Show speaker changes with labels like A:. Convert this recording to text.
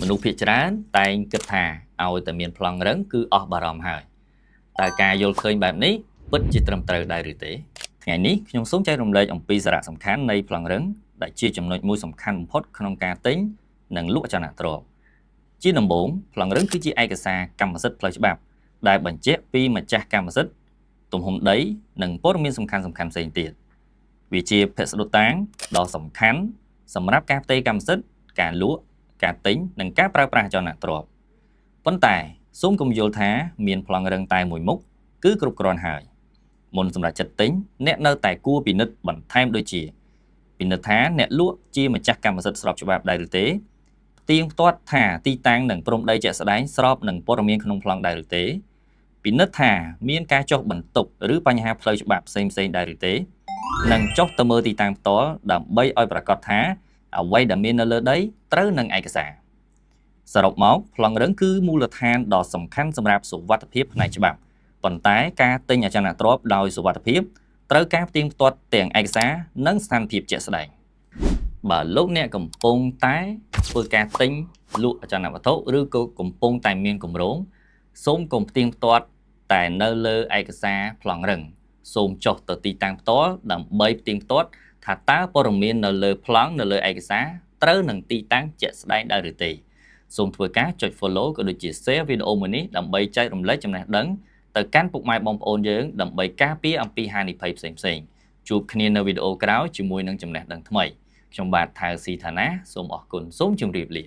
A: មនុស្សភាគច្រើនតែងគិតថាឲ្យតែមានប្លង់រឹងគឺអស់បារម្ភហើយតើការយល់ឃើញបែបនេះពិតជាត្រឹមត្រូវដែរឬទេថ្ងៃនេះខ្ញុំសូមចែករំលែកអំពីសារៈសំខាន់នៃប្លង់រឹងដែលជាចំណុចមួយសំខាន់បំផុតក្នុងការទិញនិងលក់អចលនទ្រព្យជាដំបូងប្លង់រឹងគឺជាឯកសារកម្មសិទ្ធិផ្លូវច្បាប់ដែលបញ្ជាក់ពីម្ចាស់កម្មសិទ្ធិទំហំដីនិងព័ត៌មានសំខាន់ៗផ្សេងទៀតវាជាភស្តុតាងដ៏សំខាន់សម្រាប់ការផ្ទេរកម្មសិទ្ធិការលក់ការទិញនិងការប្រើប្រាស់អចលនទ្រព្យប៉ុន្តែសូមកុំយល់ថាមានប្លង់រឹងតែមួយមុខគឺគ្រប់គ្រាន់ហើយមុនសម្រាប់ចិត្តទិញអ្នកនៅតែគួរពិនិត្យបន្ថែមដូចជាពិនិត្យថាអ្នកលក់ជាម្ចាស់កម្មសិទ្ធិស្របច្បាប់ដែរឬទេផ្ទៀងផ្ទាត់ថាទីតាំងនិងព្រំដីជាក់ស្ដែងស្របនឹងព័ត៌មានក្នុងប្លង់ដែរឬទេពិនិត្យថាមានការចុះបន្ទុកឬបញ្ហាផ្លូវច្បាប់ផ្សេងៗដែរឬទេនិងចុះទៅមើលទីតាំងផ្ទាល់ដើម្បីឲ្យប្រាកដថាអ្វីដែលមាននៅលើដីត្រូវនឹងឯកសារសរុបមកប្លង់រឹងគឺមូលដ្ឋានដ៏សំខាន់សម្រាប់សុវត្ថិភាពផ្នែកច្បាប់ប៉ុន្តែការទិញអចលនទ្រព្យដោយសុវត្ថិភាពត្រូវការផ្ទៀងផ្ទាត់ទាំងឯកសារនិងស្ថានភាពជាក់ស្ដែងបើលោកអ្នកកំពុងតែធ្វើការទិញលក់អចលនវត្ថុឬក៏កំពុងតែមានគម្រោងសូមកុំផ្ទៀងផ្ទាត់តែនៅលើឯកសារប្លង់រឹងសូមចុះទៅទីតាំងផ្ទាល់ដើម្បីផ្ទៀងផ្ទាត់ថាតើព័ត៌មាននៅលើប្លង់នៅលើឯកសារត្រូវនឹងទីតាំងជាក់ស្ដែងដែរឬទេសូមធ្វើការចុច follow ក៏ដូចជា share វីដេអូមួយនេះដើម្បីចែករំលែកចំណេះដឹងទៅកាន់ពុកម៉ែបងប្អូនយើងដើម្បីការពារអំពីហានិភ័យផ្សេងៗជួបគ្នានៅវីដេអូក្រោយជាមួយនឹងចំណេះដឹងថ្មីខ្ញុំបាទថៅស៊ីថាណាសូមអរគុណសូមជម្រាបលា